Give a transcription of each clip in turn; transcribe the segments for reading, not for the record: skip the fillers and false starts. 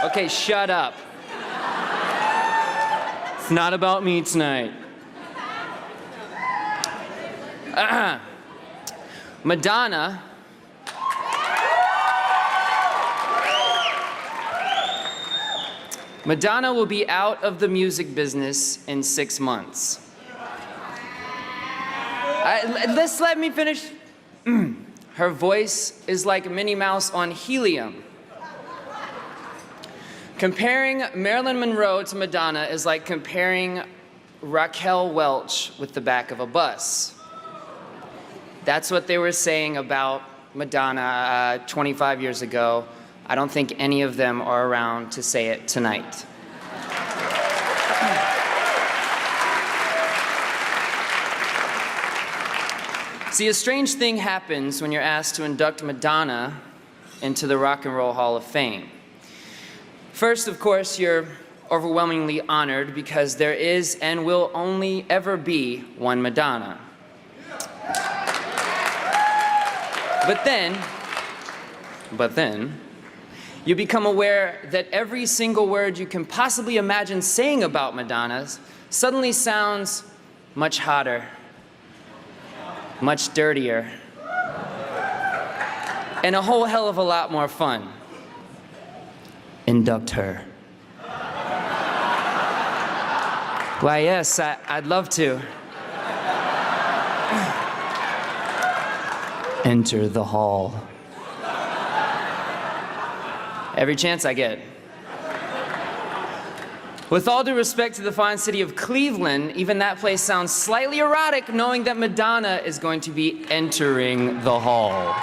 Okay, shut up. It's not about me tonight. Madonna will be out of the music business in 6 months. Let me finish. Her voice is like Minnie Mouse on helium. Comparing Marilyn Monroe to Madonna is like comparing Raquel Welch with the back of a bus. That's what they were saying about Madonna 25 years ago. I don't think any of them are around to say it tonight. See, a strange thing happens when you're asked to induct Madonna into the Rock and Roll Hall of Fame. First, of course, you're overwhelmingly honored because there is and will only ever be one Madonna. But then, you become aware that every single word you can possibly imagine saying about Madonna suddenly sounds much hotter, much dirtier, and a whole hell of a lot more fun. Induct her. Why, yes, I'd love to. Enter the hall. Every chance I get. With all due respect to the fine city of Cleveland, even that place sounds slightly erotic knowing that Madonna is going to be entering the hall.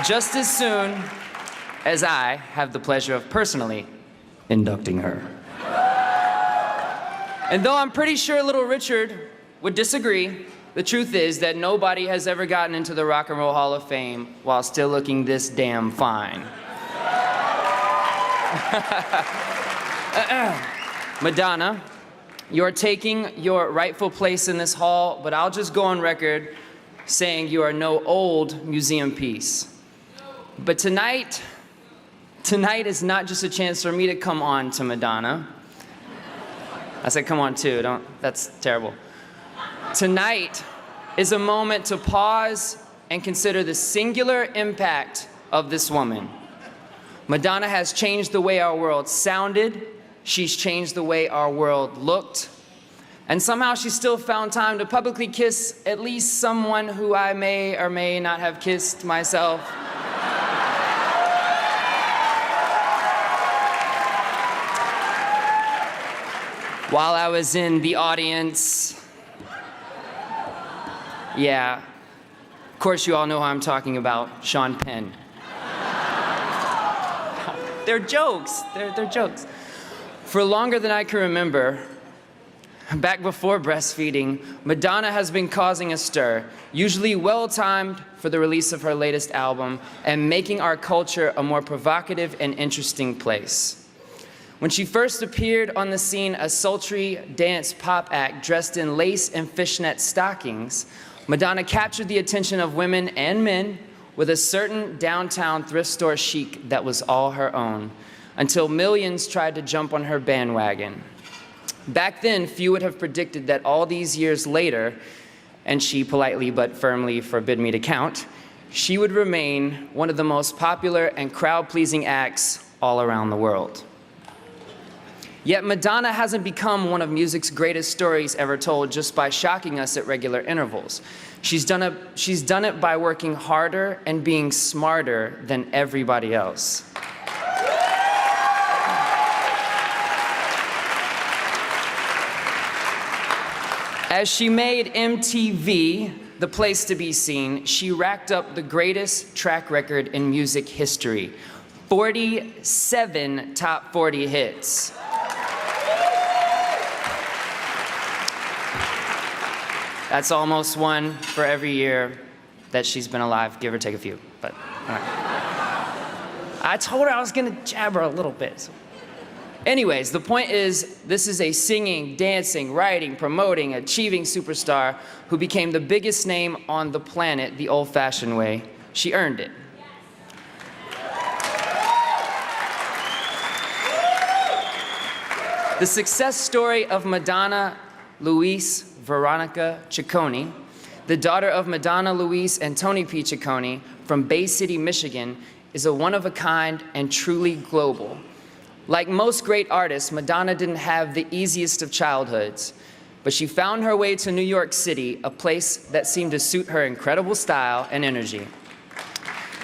Just as soon as I have the pleasure of personally inducting her. And though I'm pretty sure Little Richard would disagree, the truth is that nobody has ever gotten into the Rock and Roll Hall of Fame while still looking this damn fine. Madonna, you're taking your rightful place in this hall, but I'll just go on record saying you are no old museum piece. But tonight is not just a chance for me to come on to Madonna. I said come on too, that's terrible. Tonight is a moment to pause and consider the singular impact of this woman. Madonna has changed the way our world sounded, she's changed the way our world looked, and somehow she still found time to publicly kiss at least someone who I may or may not have kissed myself. While I was in the audience. Yeah, of course you all know who I'm talking about, Sean Penn. They're jokes, they're jokes. For longer than I can remember, back before breastfeeding, Madonna has been causing a stir, usually well-timed for the release of her latest album, and making our culture a more provocative and interesting place. When she first appeared on the scene, a sultry dance pop act dressed in lace and fishnet stockings, Madonna captured the attention of women and men with a certain downtown thrift store chic that was all her own, until millions tried to jump on her bandwagon. Back then, few would have predicted that all these years later, and she politely but firmly forbid me to count, she would remain one of the most popular and crowd-pleasing acts all around the world. Yet Madonna hasn't become one of music's greatest stories ever told just by shocking us at regular intervals. She's done it by working harder and being smarter than everybody else. As she made MTV the place to be seen, she racked up the greatest track record in music history. 47 top 40 hits. That's almost one for every year that she's been alive, give or take a few, but all right. I told her I was gonna jab her a little bit. So. Anyways, the point is, this is a singing, dancing, writing, promoting, achieving superstar who became the biggest name on the planet the old-fashioned way. She earned it. The success story of Madonna Luis Veronica Ciccone, the daughter of Madonna Luis and Tony P. Ciccone from Bay City, Michigan, is a one-of-a-kind and truly global. Like most great artists, Madonna didn't have the easiest of childhoods, but she found her way to New York City, a place that seemed to suit her incredible style and energy.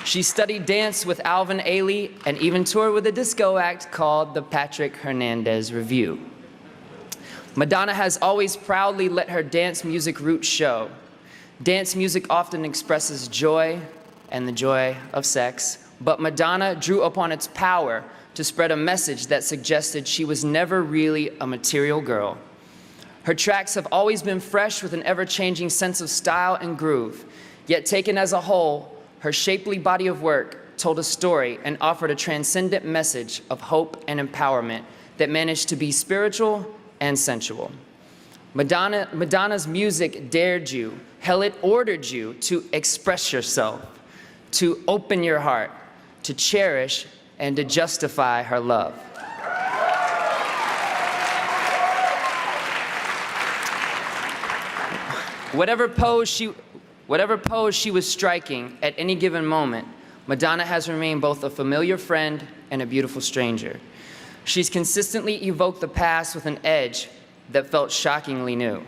She studied dance with Alvin Ailey and even toured with a disco act called the Patrick Hernandez Revue. Madonna has always proudly let her dance music roots show. Dance music often expresses joy and the joy of sex, but Madonna drew upon its power to spread a message that suggested she was never really a material girl. Her tracks have always been fresh with an ever-changing sense of style and groove, yet taken as a whole, her shapely body of work told a story and offered a transcendent message of hope and empowerment that managed to be spiritual and sensual. Madonna's music dared you, hell, it ordered you to express yourself, to open your heart, to cherish and to justify her love. Whatever pose she was striking at any given moment, Madonna has remained both a familiar friend and a beautiful stranger. She's consistently evoked the past with an edge that felt shockingly new.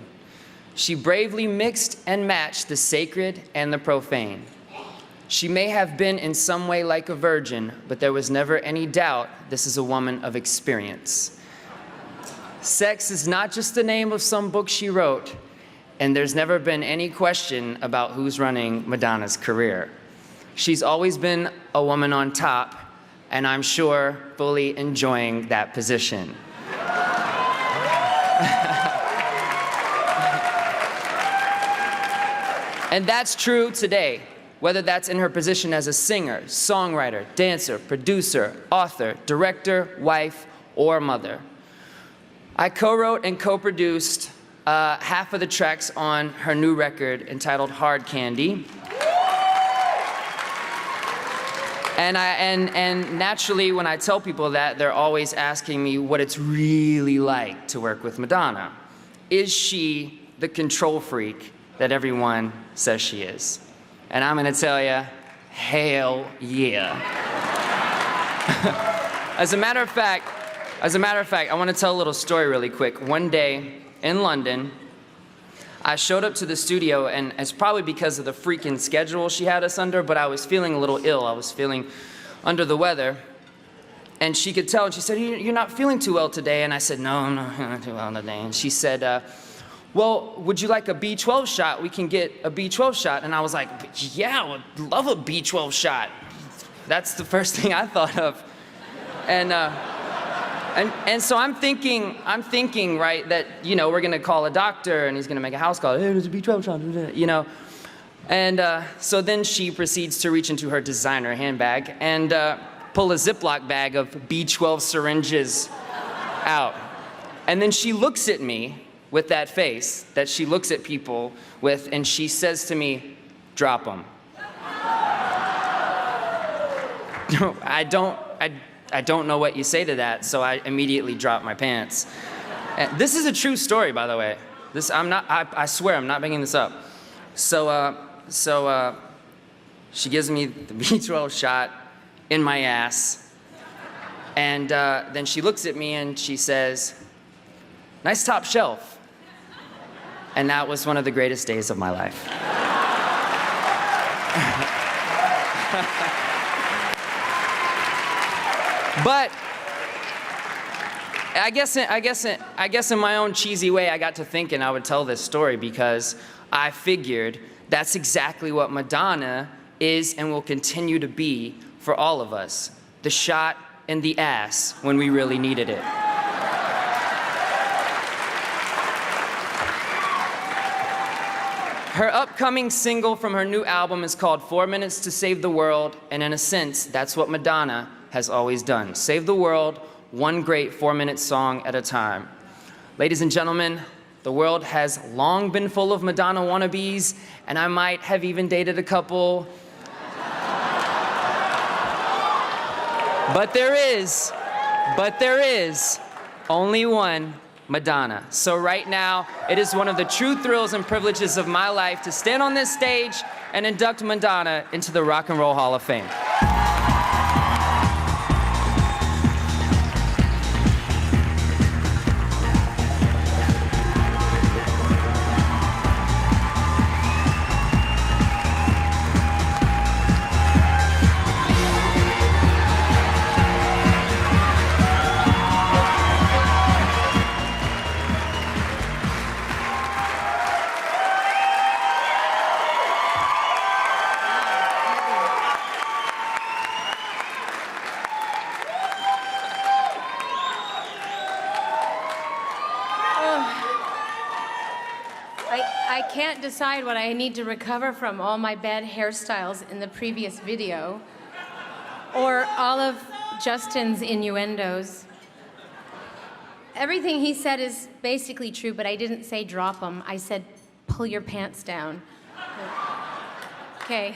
She bravely mixed and matched the sacred and the profane. She may have been in some way like a virgin, but there was never any doubt this is a woman of experience. Sex is not just the name of some book she wrote, and there's never been any question about who's running Madonna's career. She's always been a woman on top, and I'm sure fully enjoying that position. And that's true today, whether that's in her position as a singer, songwriter, dancer, producer, author, director, wife, or mother. I co-wrote and co-produced half of the tracks on her new record entitled Hard Candy. And naturally, when I tell people that, they're always asking me what it's really like to work with Madonna. Is she the control freak that everyone says she is? And I'm gonna tell you, hell yeah. As a matter of fact, I wanna tell a little story really quick. One day in London, I showed up to the studio, and it's probably because of the freaking schedule she had us under, but I was feeling a little ill. I was feeling under the weather. And she could tell, and she said, "You're not feeling too well today." And I said, "No, I'm not feeling too well today." And she said, "Well, would you like a B12 shot? We can get a B12 shot." And I was like, "Yeah, I would love a B12 shot." That's the first thing I thought of. And so I'm thinking, right, that, you know, we're gonna call a doctor and he's gonna make a house call. "Hey, there's a B12 shot," you know. And so then she proceeds to reach into her designer handbag and pull a Ziploc bag of B12 syringes out. And then she looks at me with that face that she looks at people with, and she says to me, "Drop them." I don't know what you say to that, so I immediately dropped my pants. And this is a true story, by the way. I swear, I'm not making this up. So she gives me the B12 shot in my ass, and then she looks at me and she says, "Nice top shelf." And that was one of the greatest days of my life. But I guess in my own cheesy way, I got to thinking I would tell this story because I figured that's exactly what Madonna is and will continue to be for all of us. The shot in the ass when we really needed it. Her upcoming single from her new album is called 4 Minutes to Save the World, and in a sense, that's what Madonna has always done. Save the world one great 4-minute song at a time. Ladies and gentlemen, the world has long been full of Madonna wannabes, and I might have even dated a couple. But there is only one Madonna. So right now, it is one of the true thrills and privileges of my life to stand on this stage and induct Madonna into the Rock and Roll Hall of Fame. I can't decide what I need to recover from all my bad hairstyles in the previous video, or all of Justin's innuendos. Everything he said is basically true, but I didn't say drop them. I said pull your pants down. Okay,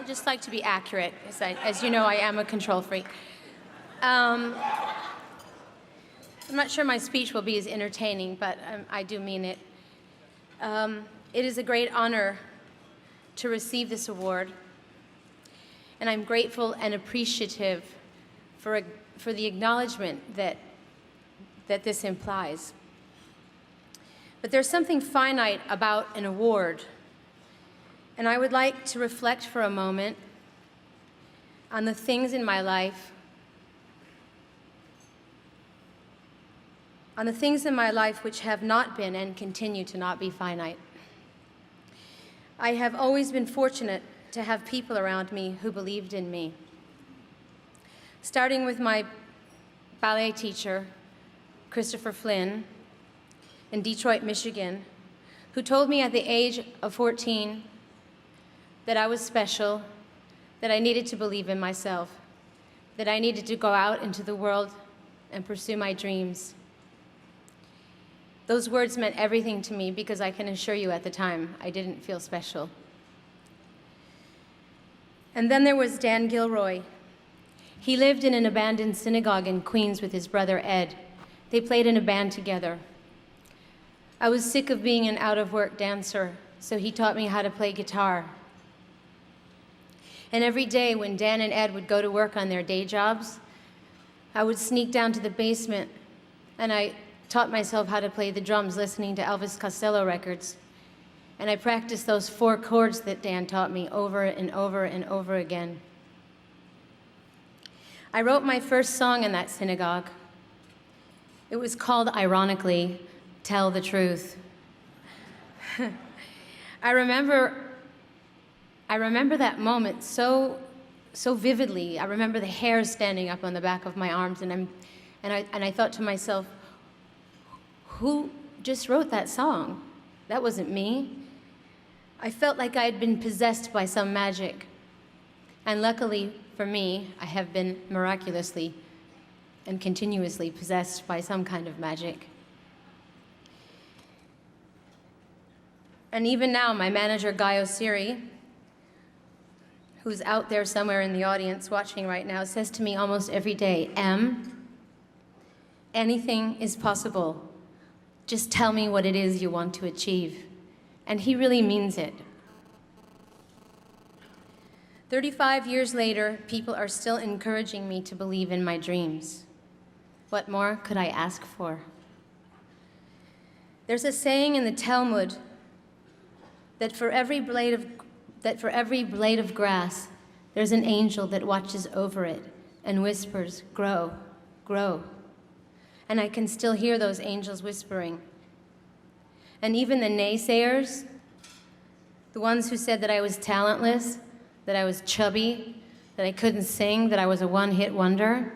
just like to be accurate, as you know, I am a control freak. I'm not sure my speech will be as entertaining, but I do mean it. It is a great honor to receive this award, and I'm grateful and appreciative for the acknowledgement that this implies. But there's something finite about an award, and I would like to reflect for a moment on the things in my life which have not been and continue to not be finite. I have always been fortunate to have people around me who believed in me. Starting with my ballet teacher, Christopher Flynn, in Detroit, Michigan, who told me at the age of 14 that I was special, that I needed to believe in myself, that I needed to go out into the world and pursue my dreams. Those words meant everything to me because I can assure you at the time, I didn't feel special. And then there was Dan Gilroy. He lived in an abandoned synagogue in Queens with his brother Ed. They played in a band together. I was sick of being an out-of-work dancer, so he taught me how to play guitar. And every day when Dan and Ed would go to work on their day jobs, I would sneak down to the basement and I taught myself how to play the drums listening to Elvis Costello records. And I practiced those 4 chords that Dan taught me over and over and over again. I wrote my first song in that synagogue. It was called, ironically, Tell the Truth. I remember that moment so vividly. I remember the hair standing up on the back of my arms, and I thought to myself, who just wrote that song? That wasn't me. I felt like I had been possessed by some magic. And luckily for me, I have been miraculously and continuously possessed by some kind of magic. And even now, my manager, Guy Osiri, who's out there somewhere in the audience watching right now, says to me almost every day, Em, anything is possible. Just tell me what it is you want to achieve. And he really means it. 35 years later, people are still encouraging me to believe in my dreams. What more could I ask for? There's a saying in the Talmud that for every blade of grass, there's an angel that watches over it and whispers, grow, grow. And I can still hear those angels whispering. And even the naysayers, the ones who said that I was talentless, that I was chubby, that I couldn't sing, that I was a one-hit wonder,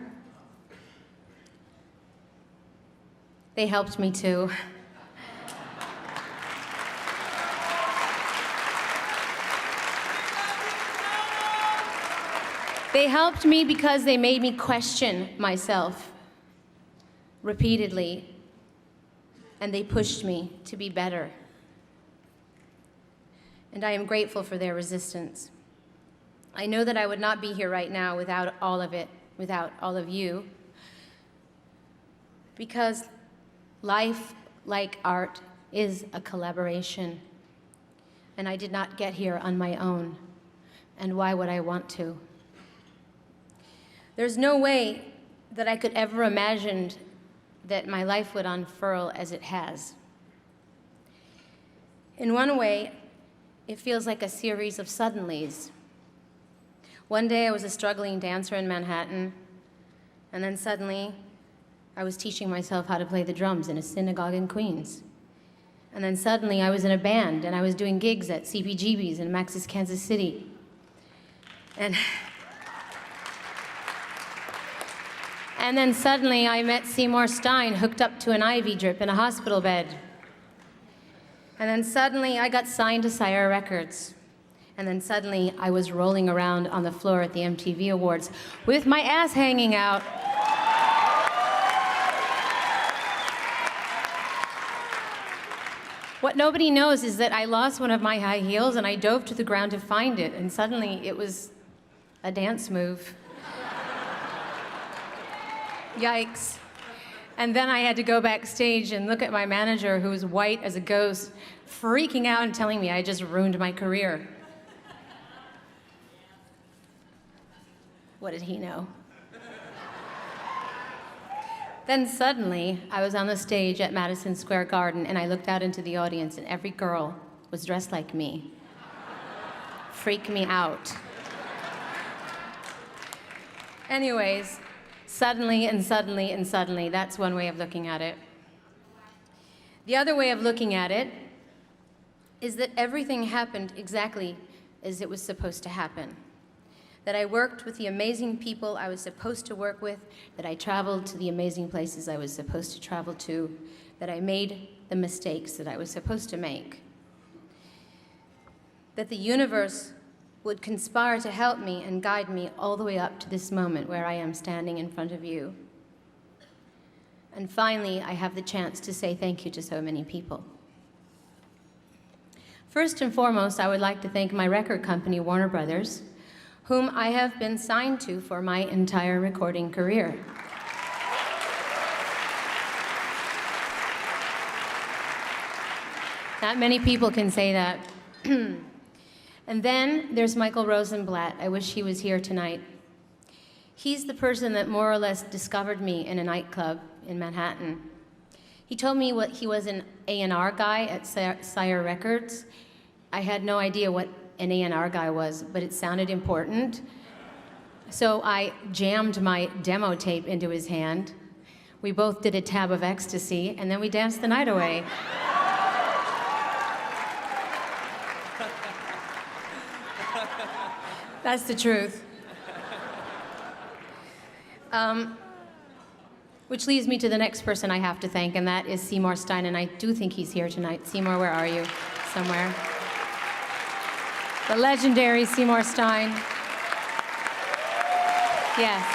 they helped me too. They helped me because they made me question myself repeatedly, and they pushed me to be better. And I am grateful for their resistance. I know that I would not be here right now without all of it, without all of you, because life, like art, is a collaboration. And I did not get here on my own. And why would I want to? There's no way that I could ever imagine that my life would unfurl as it has. In one way, it feels like a series of suddenlies. One day I was a struggling dancer in Manhattan, and then suddenly I was teaching myself how to play the drums in a synagogue in Queens. And then suddenly I was in a band, and I was doing gigs at CBGB's in Max's Kansas City. And then suddenly I met Seymour Stein hooked up to an IV drip in a hospital bed. And then suddenly I got signed to Sire Records. And then suddenly I was rolling around on the floor at the MTV Awards with my ass hanging out. What nobody knows is that I lost one of my high heels and I dove to the ground to find it, and suddenly it was a dance move. Yikes. And then I had to go backstage and look at my manager, who was white as a ghost, freaking out and telling me I just ruined my career. What did he know? Then suddenly, I was on the stage at Madison Square Garden, and I looked out into the audience, and every girl was dressed like me. Freak me out. Anyways, suddenly and suddenly and suddenly, that's one way of looking at it. The other way of looking at it is that everything happened exactly as it was supposed to happen. That I worked with the amazing people I was supposed to work with, that I traveled to the amazing places I was supposed to travel to, that I made the mistakes that I was supposed to make. That the universe would conspire to help me and guide me all the way up to this moment where I am standing in front of you. And finally, I have the chance to say thank you to so many people. First and foremost, I would like to thank my record company, Warner Brothers, whom I have been signed to for my entire recording career. Not many people can say that. And then there's Michael Rosenblatt. I wish he was here tonight. He's the person that more or less discovered me in a nightclub in Manhattan. He told me he was an A&R guy at Sire Records. I had no idea what an A&R guy was, but it sounded important. So I jammed my demo tape into his hand. We both did a tab of ecstasy, and then we danced the night away. That's the truth. Which leads me to the next person I have to thank, and that is Seymour Stein, and I do think he's here tonight. Seymour, where are you? Somewhere. The legendary Seymour Stein. Yes.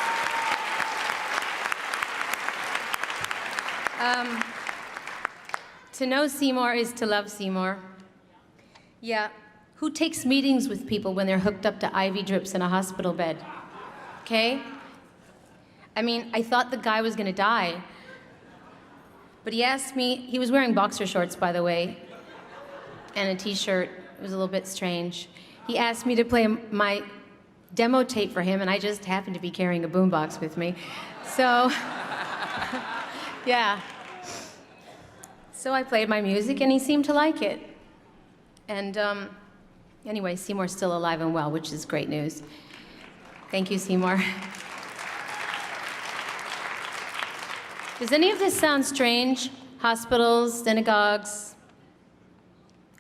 To know Seymour is to love Seymour. Yeah. Who takes meetings with people when they're hooked up to IV drips in a hospital bed? Okay? I mean, I thought the guy was gonna die. But he asked me, he was wearing boxer shorts, by the way, and a t-shirt. It was a little bit strange. He asked me to play my demo tape for him, and I just happened to be carrying a boombox with me. So, yeah. So I played my music, and he seemed to like it. And anyway, Seymour's still alive and well, which is great news. Thank you, Seymour. Does any of this sound strange? Hospitals, synagogues,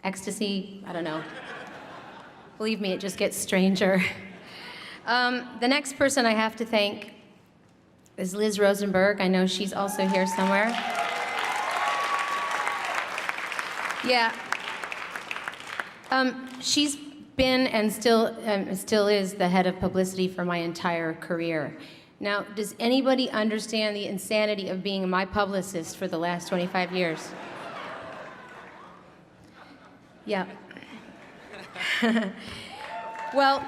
ecstasy, I don't know. Believe me, it just gets stranger. The next person I have to thank is Liz Rosenberg. I know she's also here somewhere. Yeah. She's been and still is the head of publicity for my entire career. Now, does anybody understand the insanity of being my publicist for the last 25 years? Yeah. Well,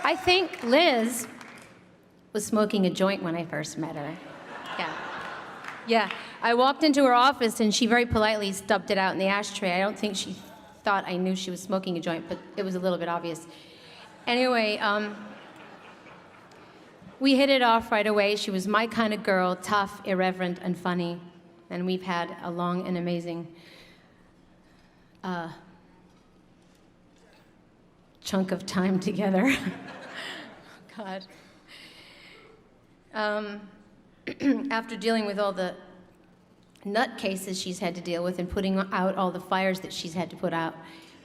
I think Liz was smoking a joint when I first met her. Yeah. Yeah. I walked into her office and she very politely stubbed it out in the ashtray. I don't think she thought I knew she was smoking a joint, but it was a little bit obvious. Anyway, we hit it off right away. She was my kind of girl, tough, irreverent, and funny. And we've had a long and amazing chunk of time together. God. After dealing with all the nutcases she's had to deal with and putting out all the fires that she's had to put out,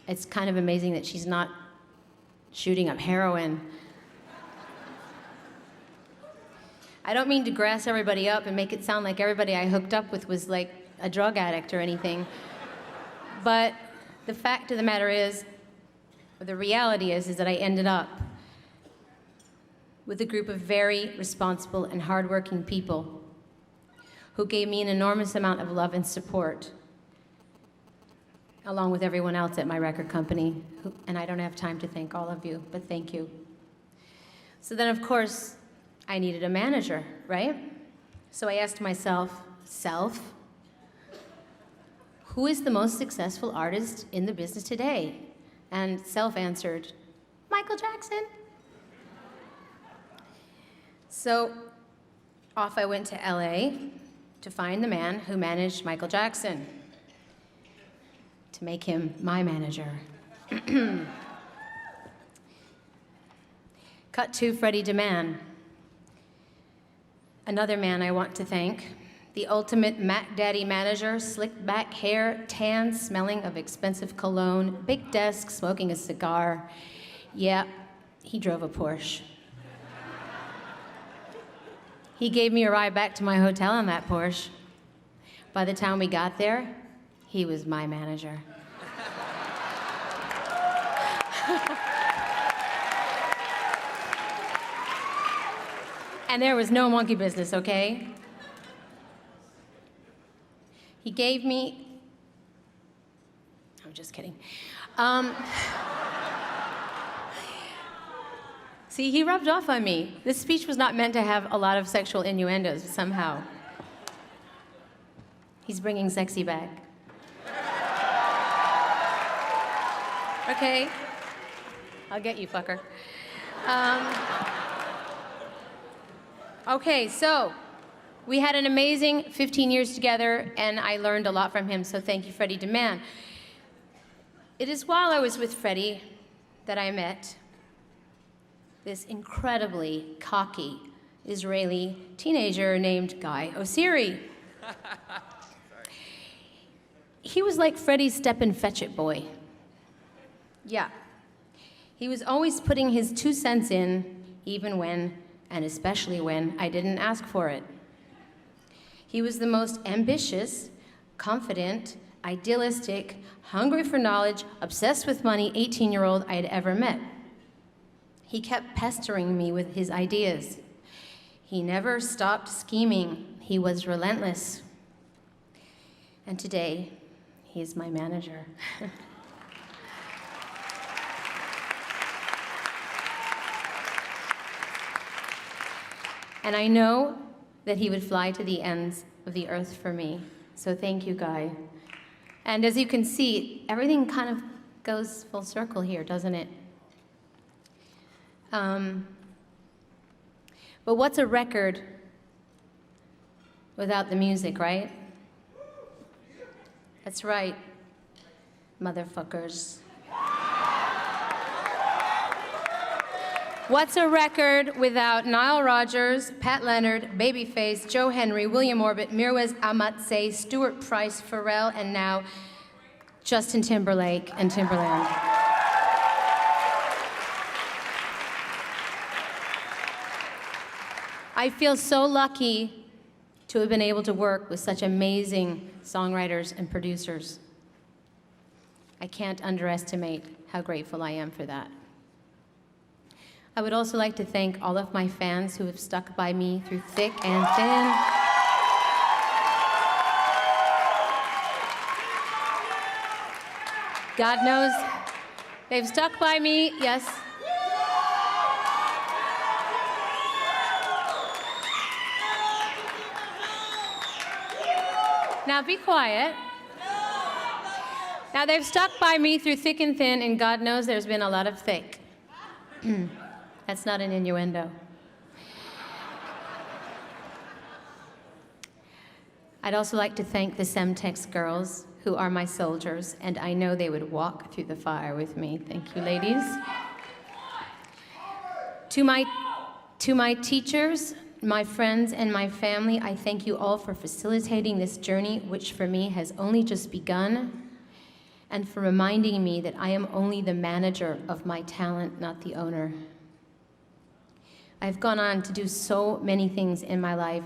it's kind of amazing that she's not shooting up heroin. I don't mean to grass everybody up and make it sound like everybody I hooked up with was like a drug addict or anything. But the fact of the matter is, or the reality is that I ended up with a group of very responsible and hardworking people who gave me an enormous amount of love and support, along with everyone else at my record company. And I don't have time to thank all of you, but thank you. So then, of course, I needed a manager, right? So I asked myself, who is the most successful artist in the business today? And Self answered, Michael Jackson. So off I went to LA to find the man who managed Michael Jackson, to make him my manager. Cut to Freddie DeMann. Another man I want to thank, the ultimate Mac Daddy manager, slicked back hair, tan, smelling of expensive cologne, big desk, smoking a cigar. Yeah, he drove a Porsche. He gave me a ride back to my hotel on that Porsche. By the time we got there, he was my manager. And there was no monkey business, okay? He gave me, I'm just kidding. See, he rubbed off on me. This speech was not meant to have a lot of sexual innuendos somehow. He's bringing sexy back. Okay, I'll get you, fucker. Okay, so we had an amazing 15 years together, and I learned a lot from him, so thank you, Freddie DeMann. It is while I was with Freddie that I met this incredibly cocky Israeli teenager named Guy Osiri. He was like Freddie's step-and-fetch-it boy. Yeah. He was always putting his 2 cents in, even when, and especially when, I didn't ask for it. He was the most ambitious, confident, idealistic, hungry for knowledge, obsessed with money 18-year-old I had ever met. He kept pestering me with his ideas. He never stopped scheming. He was relentless. And today, he is my manager. And I know that he would fly to the ends of the earth for me. So thank you, Guy. And as you can see, everything kind of goes full circle here, doesn't it? But what's a record without the music, right? That's right, motherfuckers. What's a record without Nile Rodgers, Pat Leonard, Babyface, Joe Henry, William Orbit, Mirwais Ahmad, Stuart Price, Pharrell, and now Justin Timberlake and Timberland? I feel so lucky to have been able to work with such amazing songwriters and producers. I can't underestimate how grateful I am for that. I would also like to thank all of my fans who have stuck by me through thick and thin. God knows they've stuck by me, yes. Now be quiet. Now they've stuck by me through thick and thin, and God knows there's been a lot of thick. That's not an innuendo. I'd also like to thank the Semtex girls, who are my soldiers, and I know they would walk through the fire with me. Thank you, ladies. To my teachers, my friends, and my family, I thank you all for facilitating this journey, which for me has only just begun, and for reminding me that I am only the manager of my talent, not the owner. I've gone on to do so many things in my life,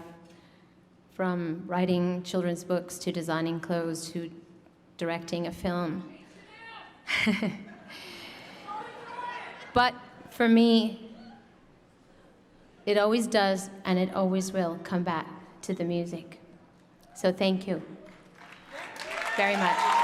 from writing children's books to designing clothes to directing a film. But for me, it always does, and it always will come back to the music. So thank you very much.